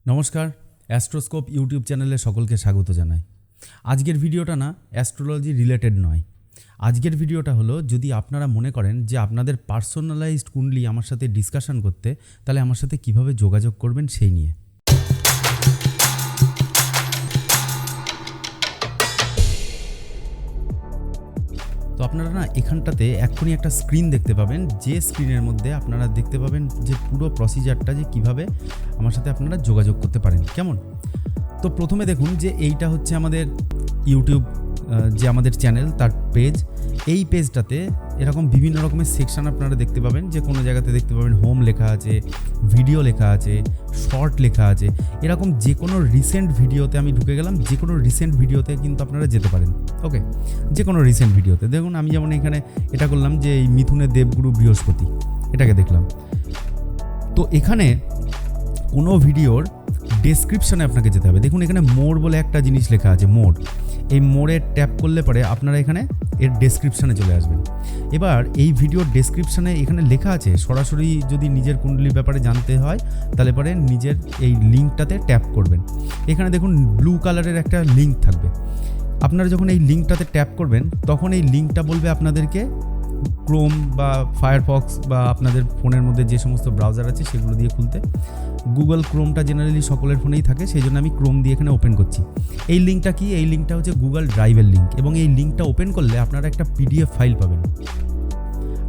নমস্কার, অ্যাস্ট্রোস্কোপ ইউটিউব চ্যানেলে সকলকে স্বাগত জানাই। আজকের ভিডিওটা না অ্যাস্ট্রোলজি রিলেটেড নয়। আজকের ভিডিওটা হলো, যদি আপনারা মনে করেন যে আপনাদের পার্সোনালাইজড কুণ্ডলী আমার সাথে ডিসকাশন করতে, তাহলে আমার সাথে কিভাবে যোগাযোগ করবেন সেই নিয়ে। তো আপনারা না এখানটাতে এক্ষুনি একটা স্ক্রিন দেখতে পাবেন, যে স্ক্রিনের মধ্যে আপনারা দেখতে পাবেন যে পুরো প্রসিজারটা, যে কিভাবে আমার সাথে আপনারা যোগাযোগ করতে পারেন। কেমন? তো প্রথমে দেখুন যে এইটা হচ্ছে আমাদের ইউটিউব যে আমাদের চ্যানেল, তার পেজ। এই পেজটাতে এরকম বিভিন্ন রকমের সেকশন আপনারা দেখতে পাবেন। যে কোনো জায়গাতে দেখতে পাবেন হোম লেখা আছে, ভিডিও লেখা আছে, শর্ট লেখা আছে। এরকম যে কোনো রিসেন্ট ভিডিওতে আমি ঢুকে গেলাম, যে কোনো রিসেন্ট ভিডিওতে কিন্তু আপনারা যেতে পারেন। ওকে, যে কোনো রিসেন্ট ভিডিওতে দেখুন, আমি যেমন এখানে এটা করলাম যে এই মিথুনের দেবগুরু বৃহস্পতি, এটাকে দেখলাম। তো এখানে কোনো ভিডিওর ডেসক্রিপশানে আপনাকে যেতে হবে। দেখুন এখানে মোর বলে একটা জিনিস লেখা আছে, মোর। এই মোড়ে ট্যাপ করলে পরে আপনারা এখানে এর ডেসক্রিপশানে চলে আসবেন। এবার এই ভিডিওর ডেসক্রিপশানে এখানে লেখা আছে, সরাসরি যদি নিজের কুণ্ডলীর ব্যাপারে জানতে হয় তাহলে পরে নিজের এই লিঙ্কটাতে ট্যাপ করবেন। এখানে দেখুন ব্লু কালারের একটা লিঙ্ক থাকবে। আপনারা যখন এই লিঙ্কটাতে ট্যাপ করবেন, তখন এই লিঙ্কটা বলবে আপনাদেরকে ক্রোম বা ফায়ারফক্স বা আপনাদের ফোনের মধ্যে যে সমস্ত ব্রাউজার আছে সেগুলো দিয়ে খুলতে। গুগল ক্রোমটা জেনারেলি সকলের ফোনেই থাকে, সেই জন্য আমি ক্রোম দিয়ে এখানে ওপেন করছি। এই লিঙ্কটা কি? এই লিঙ্কটা হচ্ছে গুগল ড্রাইভের লিঙ্ক, এবং এই লিঙ্কটা ওপেন করলে আপনারা একটা পিডিএফ ফাইল পাবেন।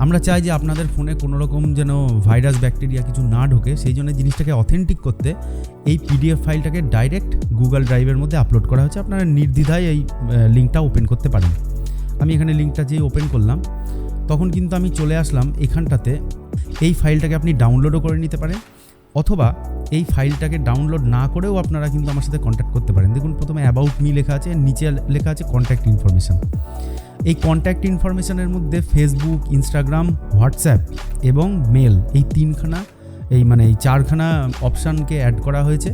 আমরা চাই যে আপনাদের ফোনে কোনো রকম যেন ভাইরাস ব্যাকটেরিয়া কিছু না ঢোকে, সেই জন্য জিনিসটাকে অথেন্টিক করতে এই পিডিএফ ফাইলটাকে ডাইরেক্ট গুগল ড্রাইভের মধ্যে আপলোড করা হচ্ছে। আপনারা নির্দ্বিধায় এই লিঙ্কটা ওপেন করতে পারেন। আমি এখানে লিঙ্কটা যেই ওপেন করলাম, তখন কিন্তু আমি চলে আসলাম এখানটাতে। এই ফাইলটাকে আপনি ডাউনলোডও করে নিতে পারেন, অথবা এই ফাইলটাকে ডাউনলোড না করেও আপনারা কিন্তু আমার সাথে কন্ট্যাক্ট করতে পারেন। দেখুন প্রথমে অ্যাবাউট মি লেখা আছে, নিচে লেখা আছে কন্ট্যাক্ট ইনফরমেশান। এই কন্ট্যাক্ট ইনফরমেশানের মধ্যে ফেসবুক, ইনস্টাগ্রাম, হোয়াটসঅ্যাপ এবং মেল, এই এই চারখানা অপশানকে অ্যাড করা হয়েছে।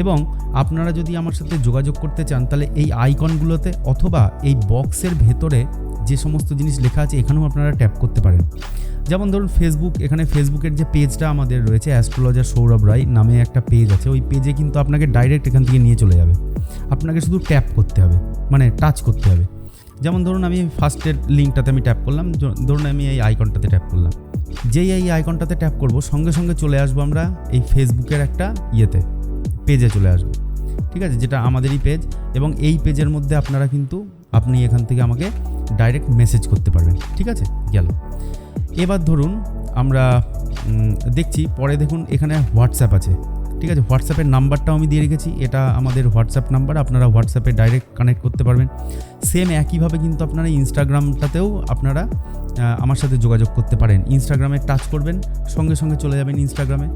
এবং আপনারা যদি আমার সাথে যোগাযোগ করতে চান, তাহলে এই আইকনগুলোতে অথবা এই বক্সের ভেতরে যে সমস্ত জিনিস লেখা আছে এখানেও আপনারা ট্যাপ করতে পারেন। যেমন ধরুন ফেসবুক, এখানে ফেসবুকের যে পেজটা আমাদের রয়েছে, অ্যাস্ট্রোলজার সৌরভ রায় নামে একটা পেজ আছে। ওই পেজে কিন্তু আপনাকে ডাইরেক্ট এখান থেকে নিয়ে চলে যাবে। আপনাকে শুধু ট্যাপ করতে হবে, মানে টাচ করতে হবে। যেমন ধরুন আমি ফার্স্টের লিঙ্কটাতে আমি ট্যাপ করলাম, ধরুন আমি এই আইকনটাতে ট্যাপ করলাম। যেই এই আইকনটাতে ট্যাপ করব, সঙ্গে সঙ্গে চলে আসবো আমরা এই ফেসবুকের একটা পেজে চলে আসবো। ঠিক আছে, যেটা আমাদেরই পেজ। এবং এই পেজের মধ্যে আপনি এখান থেকে আমাকে ডাইরেক্ট মেসেজ করতে পারবেন। ঠিক আছে, গেল। এবার ধরুন আমরা দেখছি পরে, দেখুন এখানে হোয়াটসঅ্যাপ আছে। ঠিক আছে, হোয়াটসঅ্যাপের নাম্বারটাও আমি দিয়ে রেখেছি। এটা আমাদের হোয়াটসঅ্যাপ নাম্বার, আপনারা হোয়াটসঅ্যাপে ডাইরেক্ট কানেক্ট করতে পারবেন। সেম একইভাবে কিন্তু আপনারা ইনস্টাগ্রামটাতেও আপনারা আমার সাথে যোগাযোগ করতে পারেন। ইনস্টাগ্রামে টাচ করবেন, সঙ্গে সঙ্গে চলে যাবেন ইনস্টাগ্রামে,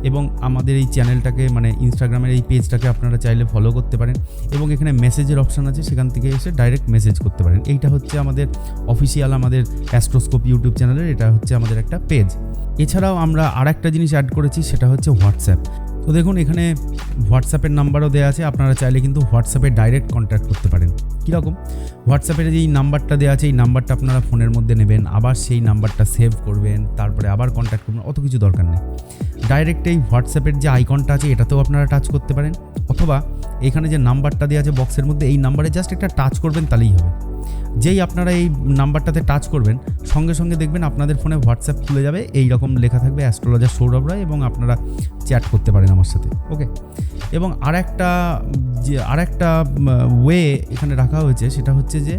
এবং আমাদের এই চ্যানেলটাকে, মানে ইনস্টাগ্রামের এই পেজটাকে আপনারা চাইলে ফলো করতে পারেন। এবং এখানে মেসেজের অপশান আছে, সেখান থেকে এসে ডাইরেক্ট মেসেজ করতে পারেন। এইটা হচ্ছে আমাদের অফিসিয়াল, আমাদের অ্যাস্ট্রোস্কোপ ইউটিউব চ্যানেলের এটা হচ্ছে আমাদের একটা পেজ। এছাড়াও আমরা আরেকটা জিনিস অ্যাড করেছি, সেটা হচ্ছে হোয়াটসঅ্যাপ। তো দেখুন এখানে হোয়াটসঅ্যাপের নাম্বারও দেওয়া আছে, আপনারা চাইলে কিন্তু হোয়াটসঅ্যাপে ডাইরেক্ট কন্ট্যাক্ট করতে পারেন। কীরকম? হোয়াটসঅ্যাপের যেই নাম্বারটা দেওয়া আছে, এই নাম্বারটা আপনারা ফোনের মধ্যে নেবেন, আবার সেই নাম্বারটা সেভ করবেন, তারপরে আবার কন্ট্যাক্ট করবেন, অত কিছু দরকার নেই। ডাইরেক্ট এই হোয়াটসঅ্যাপের যে আইকনটা আছে এটাতেও আপনারা টাচ করতে পারেন, অথবা এখানে যে নাম্বারটা দেওয়া আছে বক্সের মধ্যে, এই নাম্বারে জাস্ট একটা টাচ করবেন, তাহলেই হবে। যেই আপনারা এই নাম্বারটাতে টাচ করবেন, সঙ্গে সঙ্গে দেখবেন আপনাদের ফোনে হোয়াটসঅ্যাপ খুলে যাবে, এই রকম লেখা থাকবে অ্যাস্ট্রোলজার সৌরভ রায়, এবং আপনারা চ্যাট করতে পারেন আমার সাথে। ওকে, এবং আরেকটা ওয়ে এখানে রাখা হয়েছে, সেটা হচ্ছে যে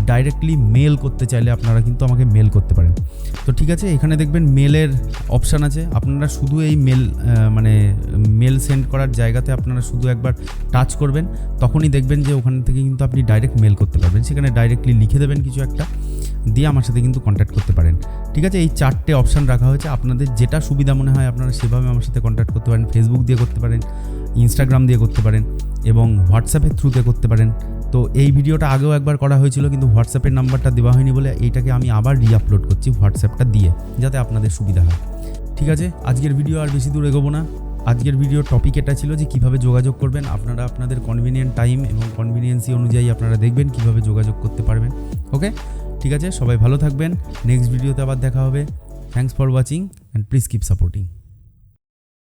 ডাইরেক্টলি মেল করতে চাইলে আপনারা কিন্তু আমাকে মেল করতে পারেন। তো ঠিক আছে, এখানে দেখবেন মেলের অপশান আছে। আপনারা শুধু এই মেল সেন্ড করার জায়গাতে আপনারা শুধু একবার টাচ করবেন, তখনই দেখবেন যে ওখান থেকে কিন্তু আপনি ডাইরেক্ট মেল করতে পারবেন। সেখানে ডাইরেক্টলি লিখে দেবেন কিছু একটা, দিয়ে আমার সাথে কিন্তু কন্ট্যাক্ট করতে পারেন। ঠিক আছে, এই 4টে অপশান রাখা হয়েছে। আপনাদের যেটা সুবিধা মনে হয় আপনারা সেভাবে আমার সাথে কন্ট্যাক্ট করতে পারেন। ফেসবুক দিয়ে করতে পারেন, ইনস্টাগ্রাম দিয়ে করতে পারেন, এবং হোয়াটসঅ্যাপের থ্রুতে করতে পারেন। তো এই ভিডিওটা আগেও একবার করা হয়েছিল, কিন্তু হোয়াটসঅ্যাপের নাম্বারটা দেওয়া হয়নি বলে এইটাকে আমি আবার রিআপলোড করছি হোয়াটসঅ্যাপটা দিয়ে, যাতে আপনাদের সুবিধা হয়। ঠিক আছে, আজকের ভিডিও আর বেশি দূর এগোবো না। আজকের ভিডিওর টপিক এটা ছিল যে কীভাবে যোগাযোগ করবেন। আপনারা আপনাদের কনভিনিয়েন্ট টাইম এবং কনভিনিয়েন্সি অনুযায়ী আপনারা দেখবেন কীভাবে যোগাযোগ করতে পারবেন। ওকে, ঠিক আছে, সবাই ভালো থাকবেন। নেক্সট ভিডিওতে আবার দেখা হবে। Thanks for watching and please keep supporting.